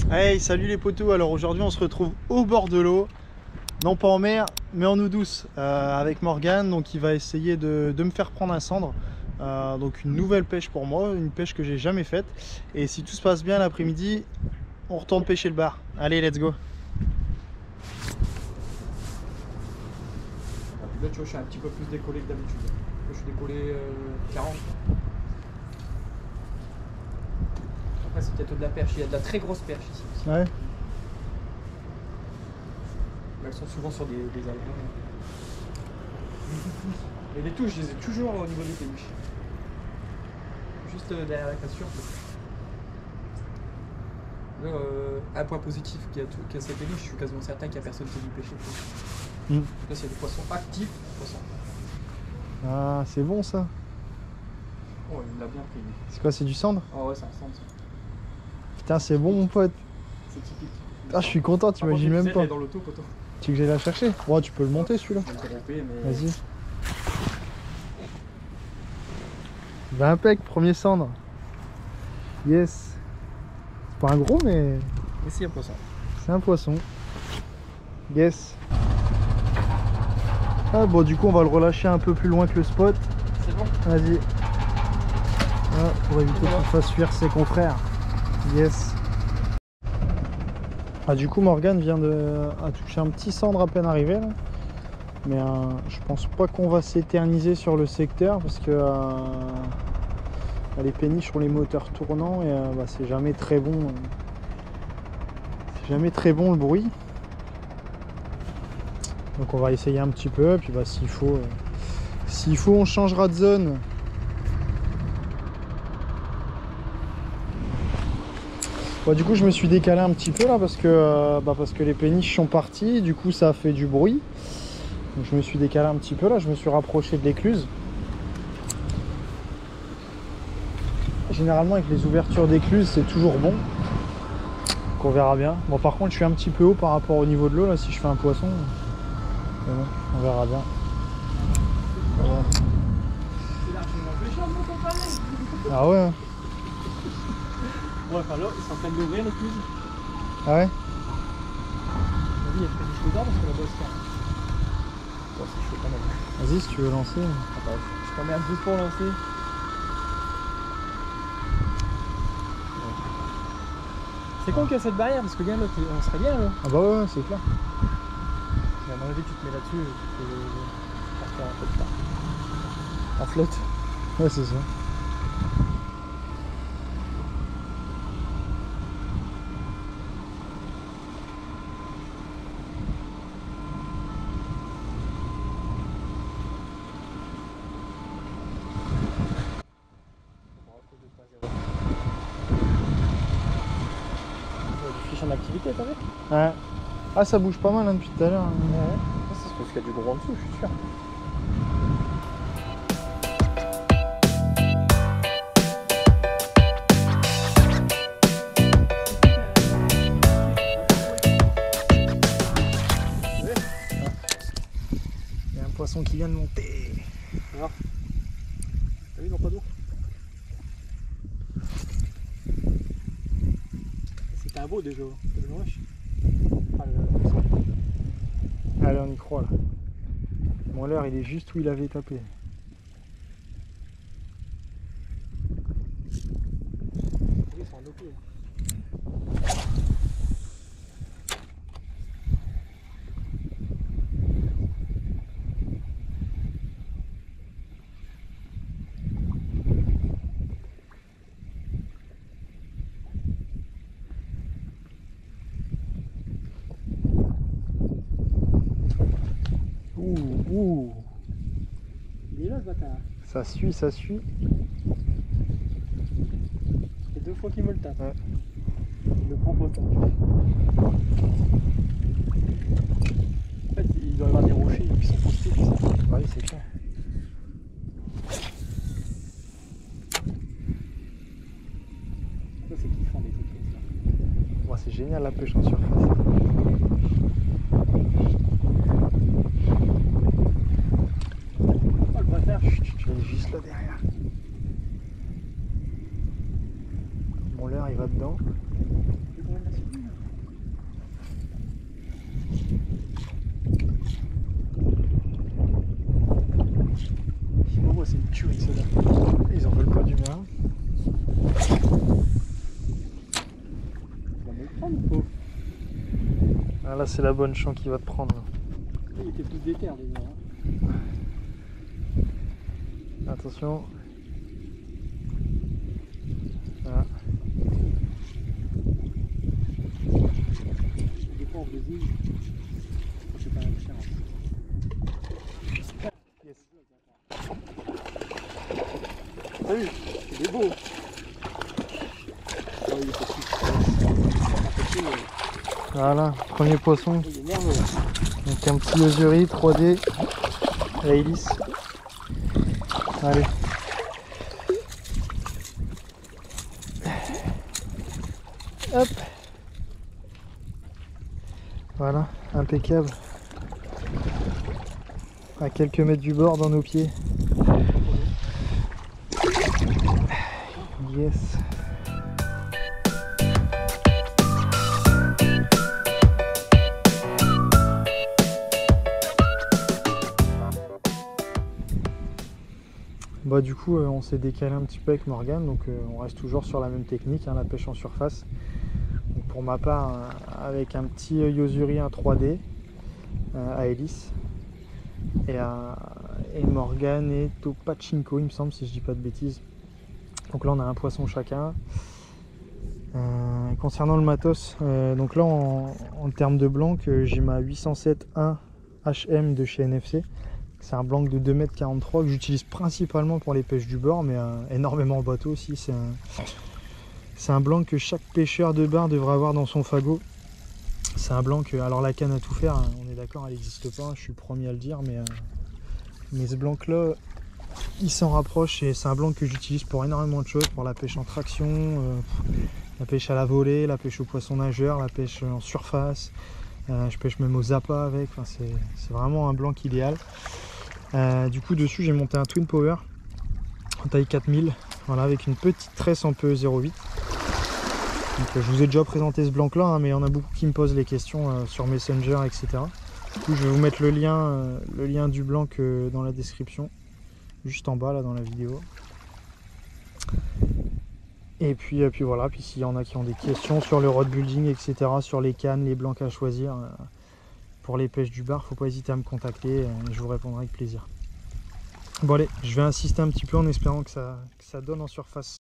Hey, salut les potos. Alors aujourd'hui on se retrouve au bord de l'eau, non pas en mer mais en eau douce, avec Morgane. Donc il va essayer de me faire prendre un cendre, donc une nouvelle pêche pour moi, une pêche que j'ai jamais faite. Et si tout se passe bien l'après-midi, on retourne pêcher le bar. Allez, let's go. Là tu vois, je suis un petit peu plus décollé que d'habitude. Je suis décollé 40. Après c'est peut-être de la perche, il y a de la très grosse perche ici aussi. Ouais. Mais elles sont souvent sur des algues. Et les touches, je les ai toujours au niveau des péniches. Juste derrière la cassure. Un point positif qu'il y a cette péniche, je suis quasiment certain qu'il n'y a personne qui a dû pêcher. Là c'est des poissons actifs. Ah, c'est bon ça. Oh, il l'a bien pris. C'est quoi, c'est du cendre? Ah ouais, c'est un cendre ça. Putain, c'est bon mon pote. C'est typique. Ah, je suis content, t'imagines même pas. Dans l'auto, poteau. Tu veux que j'aille la chercher? Bon, tu peux le monter celui-là. Vas-y. Ben impec, premier cendre. Yes. C'est pas un gros mais... Mais si, un poisson. C'est un poisson. Yes. Ah bon, du coup on va le relâcher un peu plus loin que le spot. C'est bon. Vas-y. Ah, pour éviter qu'il fasse fuir ses confrères. Yes. Ah, du coup Morgane vient de toucher un petit cendre à peine arrivé là. Mais je pense pas qu'on va s'éterniser sur le secteur parce que les péniches ont les moteurs tournants et c'est jamais très bon. C'est jamais très bon le bruit. Donc on va essayer un petit peu, puis s'il faut on changera de zone. Bon, du coup je me suis décalé un petit peu là parce que les péniches sont parties, du coup ça a fait du bruit. Donc je me suis décalé un petit peu là, je me suis rapproché de l'écluse. Généralement avec les ouvertures d'écluse c'est toujours bon. Donc on verra bien. Bon, par contre je suis un petit peu haut par rapport au niveau de l'eau là si je fais un poisson. Mais bon, on verra bien. Voilà. C'est largement pêcheur mon compagnon. Ah ouais. Ouais, enfin là, ils sont en train d'ouvrir l'écluse. Ah ouais. Vas-y, il y a des choses dedans parce que la bosse ferme. Ouais, c'est chaud quand même. Vas-y si tu veux lancer. Attends, je t'emmerde juste pour lancer. C'est con qu'il y a cette barrière parce que bien l'autre, on serait bien là. Ah bah ouais, c'est clair. À mon avis, tu te mets là-dessus et tu peux partir un peu de temps. En flotte. Ouais, c'est ça. Du fiche en activité, t'as vu? Ouais. Ah, ça bouge pas mal hein, depuis tout à l'heure. Ouais. C'est parce qu'il y a du gros en dessous, je suis sûr. Il y a un poisson qui vient de monter. Alors, t'as vu, ils n'ont pas d'eau. C'était un beau déjà, c'est le rush. Allez, on y croit là. Bon, l'heure il est juste où il avait tapé. Ils sont en eau pied. Ouh. Il est là ce bâtard. Ça suit, ça suit. Ça fait 2 fois qu'il me le tape. Ouais. Il le prend pas. En fait, il doit y avoir des rochers qui sont postés. Oui, c'est clair. Ça, c'est kiffant des trucs comme ça. Ouais, c'est génial la pêche en surface. Oh, le bâtard. Tu es juste là derrière. Bon, l'heure il va dedans. prendre ou pas? Ah, là c'est la bonne champ qui va te prendre. Il était plus déter déjà. Attention. Voilà. Des fois en Brésil, c'est pas la cher. Yes. Ah oui, il est beau. Oh, il est petit. Voilà, premier poisson. Il est nerveux. Donc un petit Yozuri 3D à hélice. Allez. Hop. Voilà, impeccable. À quelques mètres du bord dans nos pieds. Yes. Bah du coup on s'est décalé un petit peu avec Morgane, donc on reste toujours sur la même technique, hein, la pêche en surface. Donc, pour ma part avec un petit Yozuri 3D à hélice et Morgane est au pachinko il me semble, si je dis pas de bêtises. Donc là on a un poisson chacun. Concernant le matos, donc là en termes de blanc, j'ai ma 807-1 HM de chez NFC. C'est un blanc de 2,43 m que j'utilise principalement pour les pêches du bord, mais énormément en bateau aussi. C'est un blanc que chaque pêcheur de bar devrait avoir dans son fagot. C'est un blanc que, alors la canne à tout faire, hein, on est d'accord, elle n'existe pas, je suis le premier à le dire, mais ce blanc là, il s'en rapproche et c'est un blanc que j'utilise pour énormément de choses, pour la pêche en traction, la pêche à la volée, la pêche au poisson nageur, la pêche en surface. Je pêche même aux appâts avec, enfin, c'est vraiment un blanc idéal. Du coup dessus j'ai monté un Twin Power en taille 4000, voilà, avec une petite tresse en PE 08. Donc, je vous ai déjà présenté ce blanc là, hein, mais il y en a beaucoup qui me posent les questions sur Messenger, etc. Du coup je vais vous mettre le lien du blanc dans la description, juste en bas là dans la vidéo. Et puis voilà, puis s'il y en a qui ont des questions sur le rod building, etc., sur les cannes, les blancs à choisir pour les pêches du bar, faut pas hésiter à me contacter, je vous répondrai avec plaisir. Bon allez, je vais insister un petit peu en espérant que ça donne en surface.